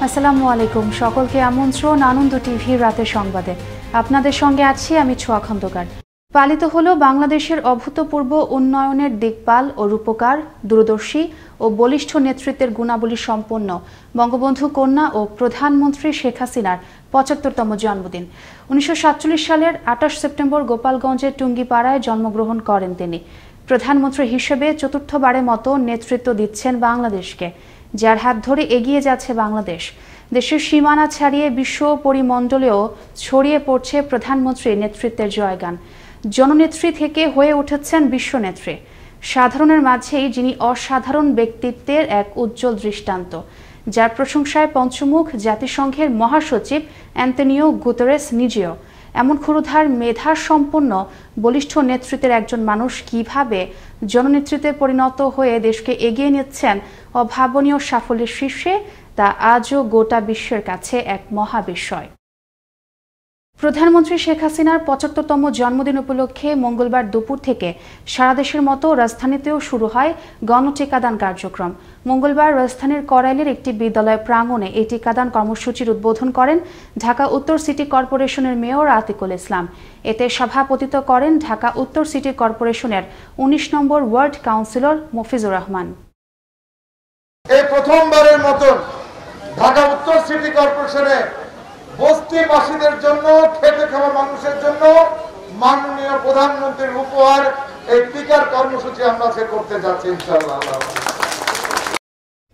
আসসালামু আলাইকুম, সকলকে আমন্ত্রণ আনন্দ টিভির রাতের সংবাদে। আপনাদের সঙ্গে আছি আমি ছোঁয়া খন্দকার। পালিত হলো বাংলাদেশের অভূতপূর্ব উন্নয়নের দিকপাল ও রূপকার, দূরদর্শী ও বলিষ্ঠ নেতৃত্বের গুণাবলী সম্পন্ন বঙ্গবন্ধু কন্যা ও প্রধানমন্ত্রী শেখ হাসিনার ৭৫তম জন্মদিন। ১৯৪৭ সালের ২৮ সেপ্টেম্বর গোপালগঞ্জের টুঙ্গিপাড়ায় জন্মগ্রহণ করেন তিনি। প্রধানমন্ত্রী হিসেবে চতুর্থবারের মতো নেতৃত্ব দিচ্ছেন বাংলাদেশকে, যার হাত ধরে এগিয়ে যাচ্ছে বাংলাদেশ। দেশের সীমানা ছাড়িয়ে বিশ্ব পরিমণ্ডলেও ছড়িয়ে পড়ছে প্রধানমন্ত্রীর নেতৃত্বের জয়গান। জননেত্রী থেকে হয়ে উঠেছেন বিশ্বনেত্রী। সাধারণের মাঝেই যিনি অসাধারণ ব্যক্তিত্বের এক উজ্জ্বল দৃষ্টান্ত, যার প্রশংসায় পঞ্চমুখ জাতিসংঘের মহাসচিব অ্যান্তনিও গুতেরেস নিজেও। এমন ক্ষুরধার মেধা সম্পন্ন বলিষ্ঠ নেতৃত্বের একজন মানুষ কিভাবে জননেতৃত্বে পরিণত হয়ে দেশকে এগিয়ে নিচ্ছেন অভাবনীয় সাফল্যের শীর্ষে, তা আজও গোটা বিশ্বের কাছে এক মহাবিস্ময়। প্রধানমন্ত্রী শেখ হাসিনার ৭৫তম জন্মদিন উপলক্ষে মঙ্গলবার দুপুর থেকে সারা দেশের মতো রাজধানীতেও শুরু হয় গণটিকাদান কার্যক্রম। মঙ্গলবার রাজধানীর করাইলের একটি বিদ্যালয় প্রাঙ্গণে এই টিকাদান কর্মসূচির উদ্বোধন করেন ঢাকা উত্তর সিটি কর্পোরেশনের মেয়র আতিকুল ইসলাম। এতে সভাপতিত্ব করেন ঢাকা উত্তর সিটি কর্পোরেশনের ১৯ নম্বর ওয়ার্ড কাউন্সিলর মফিজুর রহমান। এই প্রথমবারের মতন ঢাকা উত্তর সিটি কর্পোরেশনে বস্তিবাসীদের জন্য, খেটে খাওয়া মানুষের জন্য মাননীয় প্রধানমন্ত্রীর উপহার এই টিকার কর্মসূচি আমরা করতে যাচ্ছি ইনশাআল্লাহ।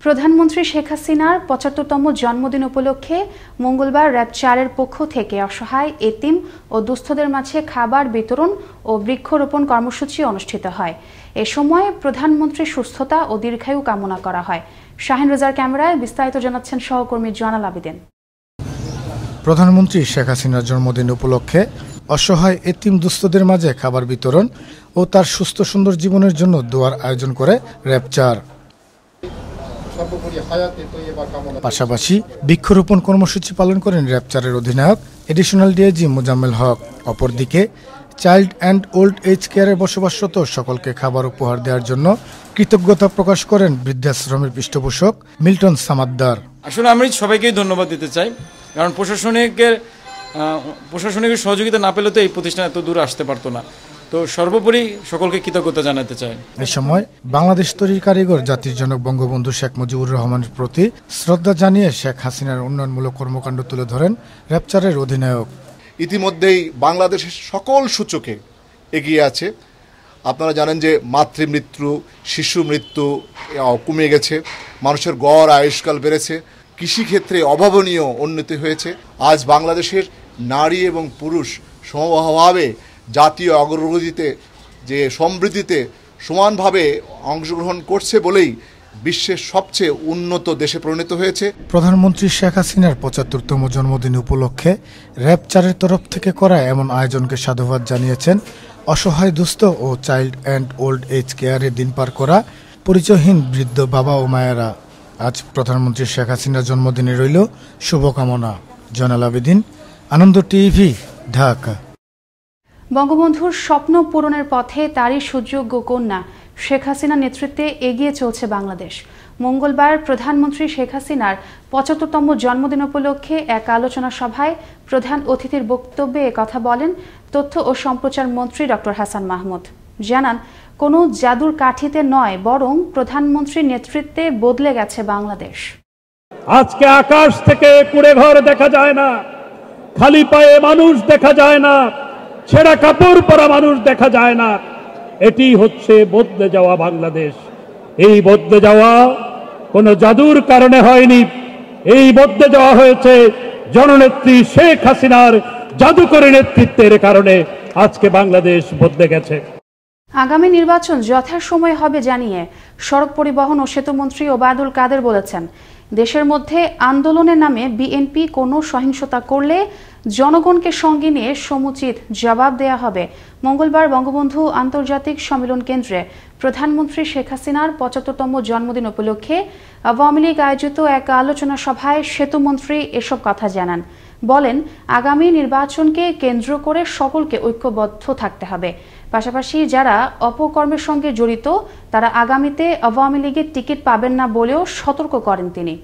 প্রধানমন্ত্রী শেখ হাসিনার ৭৫তম জন্মদিন উপলক্ষে মঙ্গলবার র্যাব ৪-এর পক্ষ থেকে অসহায়, এতিম ও দুস্থদের মাঝে খাবার বিতরণ ও বৃক্ষরোপণ কর্মসূচি অনুষ্ঠিত হয়। এ সময় প্রধানমন্ত্রীর সুস্থতা ও দীর্ঘায়ু কামনা করা হয়। শাহিন রেজার ক্যামেরায় বিস্তারিত জানাচ্ছেন সহকর্মী জয়নাল আবেদিন। প্রধানমন্ত্রী শেখ হাসিনার জন্মদিন উপলক্ষে অসহায়, এতিম, দুস্থদের মাঝে খাবার বিতরণ ও তার সুস্থ সুন্দর জীবনের জন্য দোয়ার আয়োজন করে র্যাব ৪। পাশাপাশি বৃক্ষরোপণ কর্মসূচি পালন করেন র্যাব ৪-এর অধিনায়ক এডিশনাল ডিআইজি মোজাম্মেল হক। অপরদিকে চাইল্ড অ্যান্ড ওল্ড এজ কেয়ারে বসবাসরত সকলকে খাবার উপহার দেওয়ার জন্য কৃতজ্ঞতা প্রকাশ করেন বৃদ্ধাশ্রমের পৃষ্ঠপোষক মিল্টন সামাদ্দার। আসলে আমি সবাইকেই ধন্যবাদ দিতে চাই, কারণ প্রশাসনিক সহযোগিতা না পেলে তো এই প্রতিষ্ঠান এত দূর আসতে পারতো না। তো সর্বোপরি সকলকে কৃতজ্ঞতা জানাতে চাই। এই সময় বাংলাদেশ তৈরির কারিগর, জাতির জনক বঙ্গবন্ধু শেখ মুজিবুর রহমানের প্রতি শ্রদ্ধা জানিয়ে শেখ হাসিনার উন্নয়নমূলক কর্মকাণ্ড তুলে ধরেন র্যাব ৪-এর অধিনায়ক। ইতিমধ্যেই বাংলাদেশের সকল সূচকে এগিয়ে আছে। আপনারা জানেন যে মাতৃমৃত্যু, শিশু মৃত্যু কমে গেছে, মানুষের গড় আয়ুষ্কাল বেড়েছে, কৃষিক্ষেত্রে অভাবনীয় উন্নতি হয়েছে। আজ বাংলাদেশের নারী এবং পুরুষ সমভাবে জাতীয় অগ্রগতিতে, যে সমৃদ্ধিতে সমানভাবে অংশগ্রহণ করছে বলেই বিশ্বের সবচেয়ে উন্নত দেশে পরিণত হয়েছে। প্রধানমন্ত্রী শেখ হাসিনার ৭৫তম জন্মদিন উপলক্ষে র্যাব ৪-এর তরফ থেকে করা এমন আয়োজনকে সাধুবাদ জানিয়েছেন অসহায়, দুস্থ ও চাইল্ড অ্যান্ড ওল্ড এজ কেয়ারে দিন পার করা পরিচয়হীন বৃদ্ধ বাবা ও মায়েরা। আজ প্রধানমন্ত্রী শেখ হাসিনার জন্মদিনে রইল শুভকামনা। জয়নাল আবেদিন, আনন্দ টিভি, ঢাকা। বঙ্গবন্ধুর স্বপ্ন পূরণের পথে তারই সুযোগ্য কন্যা শেখ হাসিনার নেতৃত্বে এগিয়ে চলছে বাংলাদেশ। মঙ্গলবার প্রধানমন্ত্রী শেখ হাসিনার ৭৫তম জন্মদিন উপলক্ষে এক আলোচনা সভায় প্রধান অতিথির বক্তব্যে একথা বলেন তথ্য ও সম্প্রচার মন্ত্রী ডক্টর হাসান মাহমুদ। জানান, কোনো জাদুর কাঠিতে নয়, বরং প্রধানমন্ত্রীর নেতৃত্বে বদলে গেছে বাংলাদেশ। আজকে আকাশ থেকে কুড়ে ঘর দেখা যায় না, খালি পায়ে মানুষ দেখা যায় না, ছেঁড়া কাপড় পরা মানুষ দেখা যায় না। এটি হচ্ছে বদলে যাওয়া বাংলাদেশ। এই বদলে যাওয়া কোনো জাদুর কারণে হয়নি, এই বদলে যাওয়া হয়েছে জননেত্রী শেখ হাসিনার জাদুকরী নেতৃত্বের কারণে। আজকে বাংলাদেশ বদলে গেছে। আগামী নির্বাচন যথাসময়ে হবে জানিয়ে সড়ক পরিবহন ও সেতুমন্ত্রী ওবায়দুল কাদের বলেছেন, দেশের মধ্যে আন্দোলনের নামে বিএনপি কোনো সহিংসতা করলে জনগণকে সঙ্গে নিয়ে সমুচিত জবাব দেয়া হবে। মঙ্গলবার বঙ্গবন্ধু আন্তর্জাতিক সম্মেলন কেন্দ্রে প্রধানমন্ত্রী শেখ হাসিনার ৭৫তম জন্মদিন উপলক্ষে আওয়ামী লীগ আয়োজিত এক আলোচনা সভায় সেতুমন্ত্রী এসব কথা জানান। বলেন, আগামী নির্বাচনকে কেন্দ্র করে সকলকে ঐক্যবদ্ধ থাকতে হবে। পাশাপাশি যারা অপকর্মের সঙ্গে জড়িত তারা আগামীতে আওয়ামী লীগের টিকিট পাবেন না বলেও সতর্ক করেন তিনি।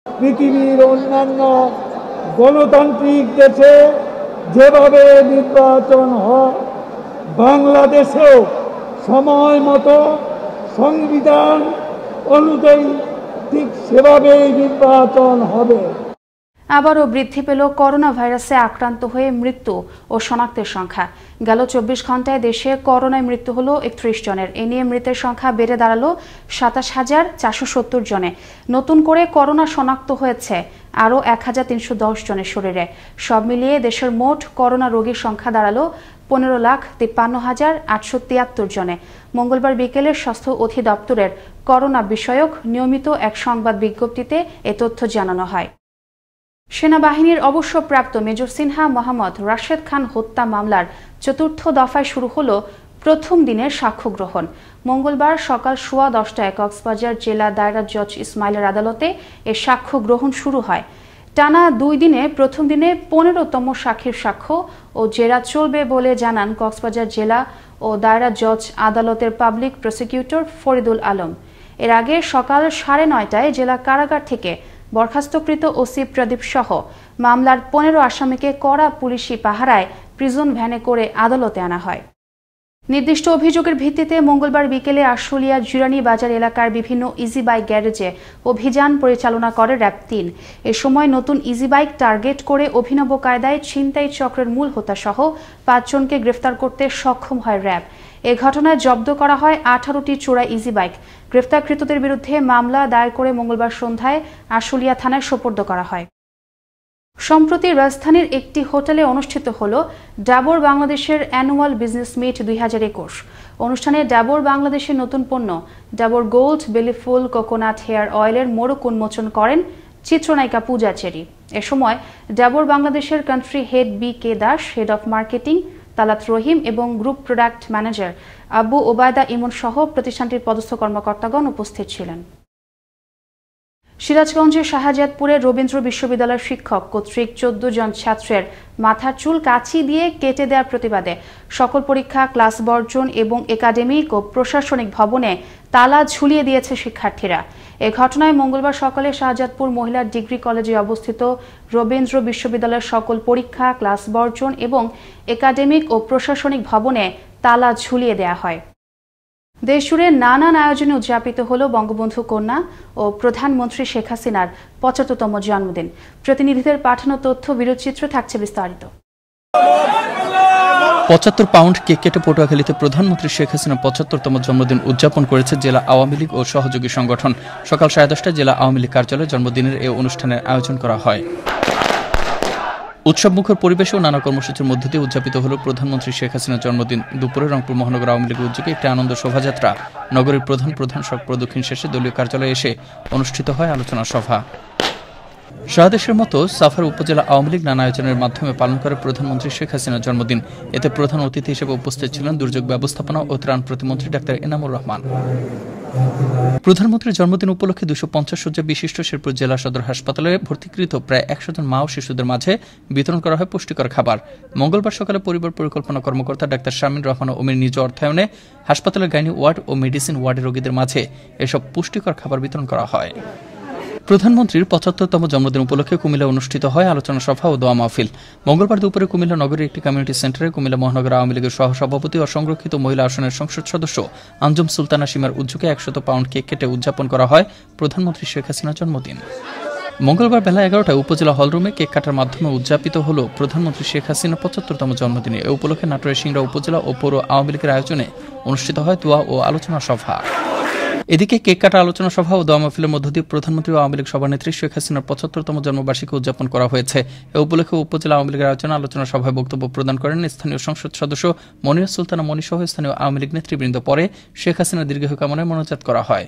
পৃথিবীর অন্যান্য গণতান্ত্রিক দেশে যেভাবে নির্বাচন হয়, বাংলাদেশেও সময় মতো সংবিধান অনুযায়ী ঠিক সেভাবেই নির্বাচন হবে। আবারও বৃদ্ধি পেল করোনা ভাইরাসে আক্রান্ত হয়ে মৃত্যু ও শনাক্তের সংখ্যা। গেল 24 ঘন্টায় দেশে করোনায় মৃত্যু হলো 31 জনের। এ নিয়ে মৃতের সংখ্যা বেড়ে দাঁড়ালো 27,470 জনে। নতুন করে করোনা শনাক্ত হয়েছে আরও 1,310 জনের শরীরে। সব মিলিয়ে দেশের মোট করোনা রোগীর সংখ্যা দাঁড়ালো 15,53,873 জনে। মঙ্গলবার বিকেলে স্বাস্থ্য অধিদপ্তরের করোনা বিষয়ক নিয়মিত এক সংবাদ বিজ্ঞপ্তিতে এ তথ্য জানানো হয়। সেনাবাহিনীর অবসরপ্রাপ্ত মেজর সিনহা মোহাম্মদ রাশেদ খান হত্যা মামলার 4র্থ দফায় শুরু হলো প্রথম দিনের সাক্ষ্য গ্রহণ। মঙ্গলবার সকাল 10:15টায় কক্সবাজার জেলা দায়রা জজ ইসমাইলের আদালতে এ সাক্ষ্য গ্রহণ শুরু হয়। টানা 2 দিনে প্রথম দিনে 15তম সাক্ষীর সাক্ষ্য ও জেরা চলবে বলে জানান কক্সবাজার জেলা ও দায়রা জজ আদালতের পাবলিক প্রসিকিউটর ফরিদুল আলম। এর আগে সকাল 9:30টায় জেলা কারাগার থেকে বরখাস্তকৃত ওসি প্রদীপ সহ মামলার 15 আসামিকে কড়া পুলিশি পাহারায় প্রিজন ভ্যানে করে আদালতে আনা হয়। নির্দিষ্ট অভিযোগের ভিত্তিতে মঙ্গলবার বিকেলে আশুলিয়া জুরানি বাজার এলাকার বিভিন্ন ইজি বাইক গ্যারেজে অভিযান পরিচালনা করে র্যাব 3। এ সময় নতুন ইজি বাইক টার্গেট করে অভিনব কায়দায় ছিনতাই চক্রের মূল হোতা সহ 5 জনকে গ্রেফতার করতে সক্ষম হয় র্যাব। এ ঘটনায় জব্দ করা হয় 18টি চোরা ইজি বাইক। গ্রেফতারকৃতদের বিরুদ্ধে মামলা দায়ের করে মঙ্গলবার সন্ধ্যায় আশুলিয়া থানায় সোপর্দ করা হয়। সম্প্রতি রাজধানীর একটি হোটেলে অনুষ্ঠিত হল ডাবর বাংলাদেশের অ্যানুয়াল বিজনেস মিট 2021। অনুষ্ঠানে ডাবর বাংলাদেশের নতুন পণ্য ডাবর গোল্ড বেলিফুল কোকোনাট হেয়ার অয়েলের মোড়ক উন্মোচন করেন চিত্রনায়িকা পূজা চেরি। এ সময় ডাবর বাংলাদেশের country head BK. Das, head of marketing Talat Rahim এবং group product manager Abu Obaida Emon সহ প্রতিষ্ঠানটির পদস্থ কর্মকর্তাগণ উপস্থিত ছিলেন। সিরাজগঞ্জের শাহজাদপুরে রবীন্দ্র বিশ্ববিদ্যালয়ের শিক্ষক কর্তৃক 14 জন ছাত্রের মাথার চুল কাঁচি দিয়ে কেটে দেওয়ার প্রতিবাদে সকল পরীক্ষা, ক্লাস বর্জন এবং একাডেমিক ও প্রশাসনিক ভবনে তালা ঝুলিয়ে দিয়েছে শিক্ষার্থীরা। এ ঘটনায় মঙ্গলবার সকালে শাহজাদপুর মহিলা ডিগ্রি কলেজে অবস্থিত রবীন্দ্র বিশ্ববিদ্যালয়ের সকল পরীক্ষা, ক্লাস বর্জন এবং একাডেমিক ও প্রশাসনিক ভবনে তালা ঝুলিয়ে দেওয়া হয়। দেশজুড়ে নানান আয়োজনে উদযাপিত হল বঙ্গবন্ধু কন্যা ও প্রধানমন্ত্রী শেখ হাসিনার 75তম জন্মদিন। প্রতিনিধিদের পাঠানো তথ্য ভিডিওচিত্র থাকছে বিস্তারিত। ৭৫ পাউন্ড কেক কেটে পটুয়াখালীতে প্রধানমন্ত্রী শেখ হাসিনার ৭৫তম জন্মদিন উদযাপন করেছে জেলা আওয়ামী লীগ ও সহযোগী সংগঠন। সকাল 10:30টায় জেলা আওয়ামী লীগ কার্যালয়ে জন্মদিনের এই অনুষ্ঠানের আয়োজন করা হয়। উৎসবমুখর পরিবেশ ও নানা কর্মসূচির মধ্য দিয়ে উদযাপিত হল প্রধানমন্ত্রী শেখ হাসিনার জন্মদিন। দুপুরে রংপুর মহানগর আওয়ামী লীগের উদ্যোগে একটি আনন্দ শোভাযাত্রা নগরীর প্রধান সড়ক প্রদক্ষিণ শেষে দলীয় কার্যালয়ে এসে অনুষ্ঠিত হয় আলোচনা সভা। সারা দেশের মতো সাভার উপজেলা আওয়ামী লীগ নানা আয়োজনের মাধ্যমে পালন করে প্রধানমন্ত্রী শেখ হাসিনার জন্মদিন। এতে প্রধান অতিথি হিসেবে উপস্থিত ছিলেন দুর্যোগ ব্যবস্থাপনা ও ত্রাণ প্রতিমন্ত্রী ডাক্তার এনামুর রহমান। প্রধানমন্ত্রীর জন্মদিন উপলক্ষে 250 শয্যা বিশিষ্ট শেরপুর জেলা সদর হাসপাতালে ভর্তিকৃত প্রায় 100 জন মা ও শিশুদের মাঝে বিতরণ করা হয় পুষ্টিকর খাবার। মঙ্গলবার সকালে পরিবার পরিকল্পনা কর্মকর্তা ডাক্তার শামীম রহমান ওমির নিজ অর্থায়নে হাসপাতালের গাইনি ওয়ার্ড ও মেডিসিন ওয়ার্ডের রোগীদের মাঝে এসব পুষ্টিকর খাবার বিতরণ করা হয়। প্রধানমন্ত্রীর 75তম জন্মদিন উপলক্ষে কুমিল্লায় অনুষ্ঠিত হয় আলোচনা সভা ও দোয়া মাহফিল। মঙ্গলবার দুপুরে কুমিল্লা নগরের একটি কমিউনিটি সেন্টারে কুমিল্লা মহানগর আওয়ামী লীগের সহসভাপতি ও সংরক্ষিত মহিলা আসনের সংসদ সদস্য আঞ্জুম সুলতানা সীমার উদ্যোগে 100 পাউন্ড কেক কেটে উদযাপন করা হয় প্রধানমন্ত্রী শেখ হাসিনার জন্মদিন। মঙ্গলবার বেলা 11টায় উপজেলা হলরুমে কেক কাটার মাধ্যমে উদযাপিত হল প্রধানমন্ত্রী শেখ হাসিনার 75তম জন্মদিনে। এ উপলক্ষে নাটোরের সিংড়া উপজেলা ও পৌর আওয়ামী লীগের আয়োজনে অনুষ্ঠিত হয় দোয়া ও আলোচনা সভা। এদিকে কেক কাটা আলোচনা সভা ও দোয়া মাহফিলের মধ্য দিয়ে প্রধানমন্ত্রী ও আওয়ামী লীগ সভানেত্রী শেখ হাসিনার 75তম জন্মবার্ষিকী উদযাপন করা হয়েছে। এ উপলক্ষে উপজেলা আওয়ামী লীগের আয়োজনে আলোচনা সভায় বক্তব্য প্রদান করেন স্থানীয় সংসদ সদস্য মনিয়া সুলতানা মনি সহ স্থানীয় আওয়ামী লীগ নেতৃবৃন্দ। পরে শেখ হাসিনার দীর্ঘায়ু কামনায় মোনাজাত করা হয়।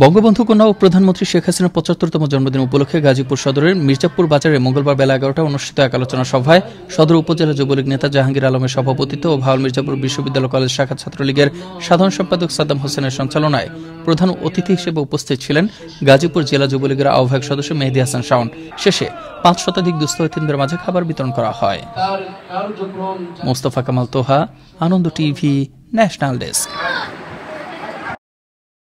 বঙ্গবন্ধু কন্যা ও প্রধানমন্ত্রী শেখ হাসিনার 75তম জন্মদিন উপলক্ষে গাজীপুর সদরের মির্জাপুর বাজারে মঙ্গলবার বেলা 11টায় অনুষ্ঠিত এক আলোচনা সভায় সদর উপজেলা যুবলীগ নেতা জাহাঙ্গীর আলমের সভাপতিত্বে ও ভাওয়াল মির্জাপুর বিশ্ববিদ্যালয় কলেজ শাখা ছাত্রলীগের সাধারণ সম্পাদক সাদ্দাম হোসেনের সঞ্চালনায় প্রধান অতিথি হিসেবে উপস্থিত ছিলেন গাজীপুর জেলা যুবলীগের আহ্বায়ক সদস্য মেহেদী হাসান শাওন। শেষে 5 শতাধিক দুস্থ এতিমদের মাঝে খাবার বিতরণ করা হয়। মোস্তফা কামাল তোহা, আনন্দ টিভি, ন্যাশনাল ডেস্ক।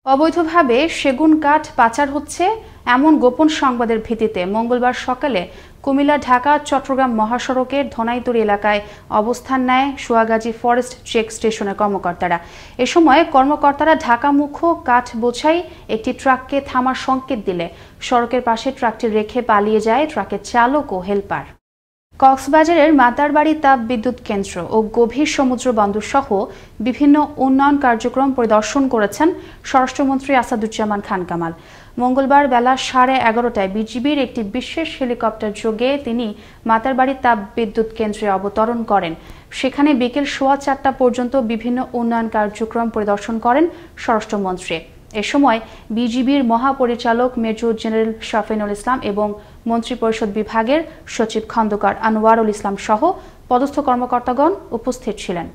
অবৈধভাবে সেগুন কাঠ পাচার হচ্ছে এমন গোপন সংবাদের ভিত্তিতে মঙ্গলবার সকালে কুমিল্লা ঢাকা চট্টগ্রাম মহাসড়কের ধনাইতরি এলাকায় অবস্থান নেয় সোয়াগাজী ফরেস্ট চেক স্টেশনের কর্মকর্তারা। এ সময় কর্মকর্তারা ঢাকামুখো কাঠ বোঝাই একটি ট্রাককে থামার সংকেত দিলে সড়কের পাশে ট্রাকটি রেখে পালিয়ে যায় ট্রাকের চালক ও হেলপার। কক্সবাজারের মাতারবাড়ি তাপ বিদ্যুৎ কেন্দ্র ও গভীর সমুদ্র বন্দর সহ বিভিন্ন উন্নয়ন কার্যক্রম পরিদর্শন করেছেন স্বরাষ্ট্রমন্ত্রী আসাদুজ্জামান খান কামাল। মঙ্গলবার বেলা 11:30টায় বিজিবির একটি বিশেষ হেলিকপ্টার যোগে তিনি মাতারবাড়ি তাপ বিদ্যুৎ কেন্দ্রে অবতরণ করেন। সেখানে বিকেল 4:15টা পর্যন্ত বিভিন্ন উন্নয়ন কার্যক্রম পরিদর্শন করেন স্বরাষ্ট্রমন্ত্রী। এ সময় বিজিবির মহাপরিচালক মেজর জেনারেল শাফিনুল ইসলাম এবং মন্ত্রিপরিষদ বিভাগের সচিব খন্দকার আনোয়ারুল ইসলাম সহ পদস্থ কর্মকর্তাগণ উপস্থিত ছিলেন।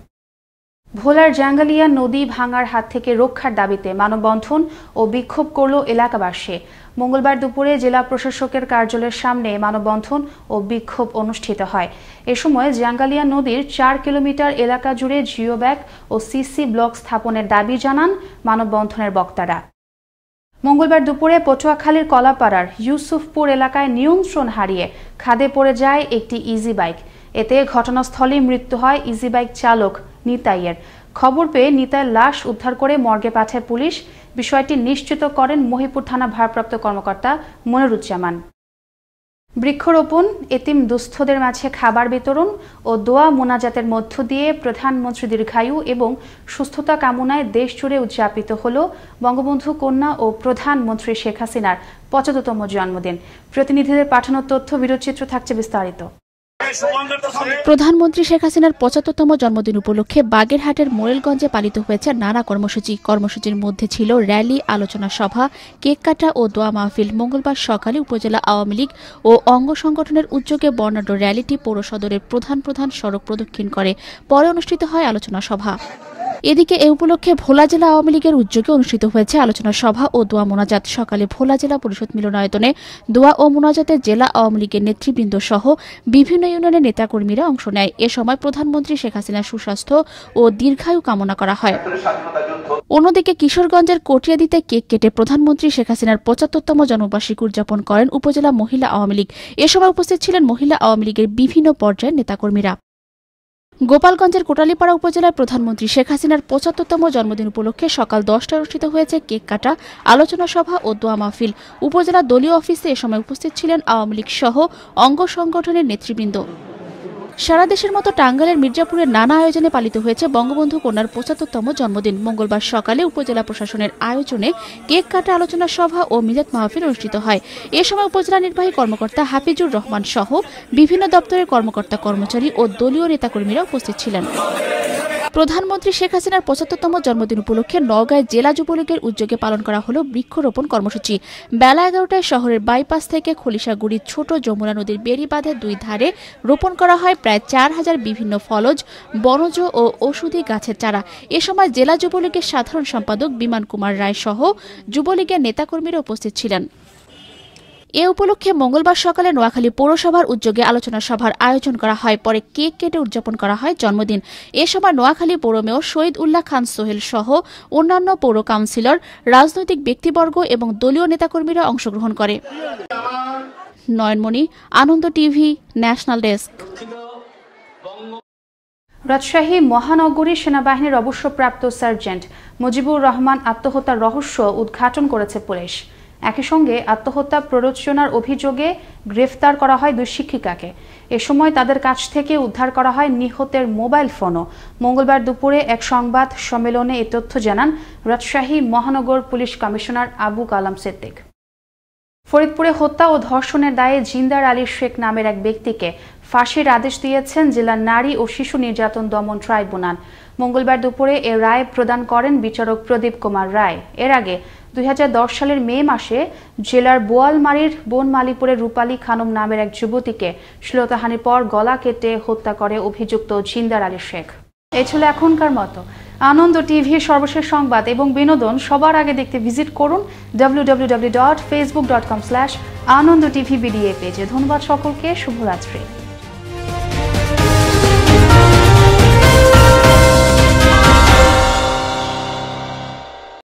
ভোলার জাঙ্গালিয়া নদী ভাঙার হাত থেকে রক্ষার দাবিতে মানববন্ধন ও বিক্ষোভ করল এলাকাবাসী। মঙ্গলবার দুপুরে জেলা প্রশাসকের কার্যালয়ের সামনে মানববন্ধন ও বিক্ষোভ অনুষ্ঠিত হয়। এ সময় জাঙ্গালিয়া নদীর 4 কিলোমিটার এলাকা জুড়ে জিও ব্যাগ ও সিসি ব্লক স্থাপনের দাবি জানান মানববন্ধনের বক্তারা। মঙ্গলবার দুপুরে পটুয়াখালীর কলাপাড়ার ইউসুফপুর এলাকায় নিয়ন্ত্রণ হারিয়ে খাদে পড়ে যায় একটি ইজি বাইক। এতে ঘটনাস্থলেই মৃত্যু হয় ইজি বাইক চালক নিতাইয়ের। খবর পেয়ে নিতাইয়ের লাশ উদ্ধার করে মর্গে পাঠায় পুলিশ। বিষয়টি নিশ্চিত করেন মহিপুর থানা ভারপ্রাপ্ত কর্মকর্তা মনিরুজ্জামান। বৃক্ষরোপণ, এতিম দুস্থদের মাঝে খাবার বিতরণ ও দোয়া মোনাজাতের মধ্য দিয়ে প্রধানমন্ত্রী দীর্ঘায়ু এবং সুস্থতা কামনায় দেশ জুড়ে উদযাপিত হল বঙ্গবন্ধু কন্যা ও প্রধানমন্ত্রী শেখ হাসিনার 75তম জন্মদিন। প্রতিনিধিদের পাঠানো তথ্য ভিডিওচিত্র থাকছে বিস্তারিত। প্রধানমন্ত্রী শেখ হাসিনার 75তম জন্মদিন উপলক্ষে বাগেরহাটের মোরেলগঞ্জে পালিত হয়েছে নানা কর্মসূচি। কর্মসূচির মধ্যে ছিল র্যালি, আলোচনা সভা, কেক কাটা ও দোয়া মাহফিল। মঙ্গলবার সকালে উপজেলা আওয়ামী লীগ ও অঙ্গ সংগঠনের উদ্যোগে বর্ণাঢ্য র্যালিটি পৌর সদরের প্রধান সড়ক প্রদক্ষিণ করে। পরে অনুষ্ঠিত হয় আলোচনা সভা। এদিকে এ উপলক্ষে ভোলা জেলা আওয়ামী লীগের উদ্যোগে অনুষ্ঠিত হয়েছে আলোচনা সভা ও দোয়া মোনাজাত। সকালে ভোলা জেলা পরিষদ মিলনায়তনে দোয়া ও মোনাজাতে জেলা আওয়ামী লীগের নেতৃবৃন্দ সহ বিভিন্ন ইউনিয়নের নেতাকর্মীরা অংশ নেয়। এ সময় প্রধানমন্ত্রী শেখ হাসিনার সুস্বাস্থ্য ও দীর্ঘায়ু কামনা করা হয়। অন্যদিকে কিশোরগঞ্জের কটিয়াদিতে কেক কেটে প্রধানমন্ত্রী শেখ হাসিনার 75তম জন্মবার্ষিকী উদযাপন করেন উপজেলা মহিলা আওয়ামী লীগ। এ সময় উপস্থিত ছিলেন মহিলা আওয়ামী লীগের বিভিন্ন পর্যায়ের নেতাকর্মীরা। গোপালগঞ্জের কোটালীপাড়া উপজেলার প্রধানমন্ত্রী শেখ হাসিনার 75তম জন্মদিন উপলক্ষে সকাল 10টায় অনুষ্ঠিত হয়েছে কেক কাটা, আলোচনা সভা ও দোয়া মাহফিল। উপজেলা দলীয় অফিসে এ সময় উপস্থিত ছিলেন আওয়ামী লীগ সহ অঙ্গ সংগঠনের নেতৃবৃন্দ। সারা দেশের মতো টাঙ্গাইলের মির্জাপুরের নানা আয়োজনে পালিত হয়েছে বঙ্গবন্ধু কন্যার 75তম জন্মদিন। মঙ্গলবার সকালে উপজেলা প্রশাসনের আয়োজনে কেক কাটা, আলোচনা সভা ও মিলাদ মাহফিল অনুষ্ঠিত হয়। এ সময় উপজেলা নির্বাহী কর্মকর্তা হাফিজুর রহমান সহ বিভিন্ন দপ্তরের কর্মকর্তা কর্মচারী ও দলীয় নেতাকর্মীরা উপস্থিত ছিলেন। প্রধানমন্ত্রী শেখ হাসিনার 75তম জন্মদিন উপলক্ষে নওগাঁয় জেলা যুবলীগের উদ্যোগে পালন করা হল বৃক্ষরোপণ কর্মসূচি। বেলা 11টায় শহরের বাইপাস থেকে খলিশাগুড়ির ছোট যমুনা নদীর বেড়িবাঁধের 2 ধারে রোপণ করা হয় প্রায় 4000 বিভিন্ন ফলজ, বনজ ও ঔষধি গাছের চারা। এ সময় জেলা যুবলীগের সাধারণ সম্পাদক বিমান কুমার রায় সহ যুবলীগের নেতাকর্মীরা উপস্থিত ছিলেন। এ উপলক্ষে মঙ্গলবার সকালে নোয়াখালী পৌরসভার উদ্যোগে আলোচনা সভার আয়োজন করা হয়। পরে কেক কেটে উদযাপন করা হয় জন্মদিন। এ সময় নোয়াখালী পৌর মেয়র শহীদ উল্লাহ খান সোহেল সহ অন্যান্য পৌর কাউন্সিলর, রাজনৈতিক ব্যক্তিবর্গ এবং দলীয় নেতাকর্মীরা অংশগ্রহণ করে। নয়নমণি, আনন্দ টিভি, ন্যাশনাল ডেস্ক। রাজশাহী মহানগরী সেনাবাহিনীর অবসরপ্রাপ্ত সার্জেন্ট মুজিবুর রহমান আত্মহত্যার রহস্য উদ্ঘাটন করেছে পুলিশ। একই সঙ্গে আত্মহত্যা প্ররোচনার অভিযোগে গ্রেফতার করা হয় 2 শিক্ষিকাকে। এ সময় তাদের কাছ থেকে উদ্ধার করা হয় নিহতের মোবাইল ফোনও। মঙ্গলবার দুপুরে এক সংবাদ সম্মেলনে এ তথ্য জানান রাজশাহী মহানগর পুলিশ কমিশনার আবু কালাম সিদ্দিক। ফরিদপুরে হত্যা ও ধর্ষণের দায়ে জিন্দার আলী শেখ নামের এক ব্যক্তিকে ফাঁসির আদেশ দিয়েছেন জেলার নারী ও শিশু নির্যাতন দমন ট্রাইব্যুনাল। মঙ্গলবার দুপুরে এ রায় প্রদান করেন বিচারক প্রদীপ কুমার রায়। এর আগে 2010 সালের মে মাসে জেলার বোয়ালমারীর বনমালীপুরের রূপালী খানম নামের এক যুবতীকে শ্লীলতাহানির পর গলা কেটে হত্যা করে অভিযুক্ত জিন্দার আলী শেখ। এই ছিল এখনকার মতো আনন্দ টিভির সর্বশেষ সংবাদ এবং বিনোদন সবার আগে দেখতে ভিজিট করুন www.facebook.com/anondtvbda পেজে। ধন্যবাদ সকলকে, শুভরাত্রি।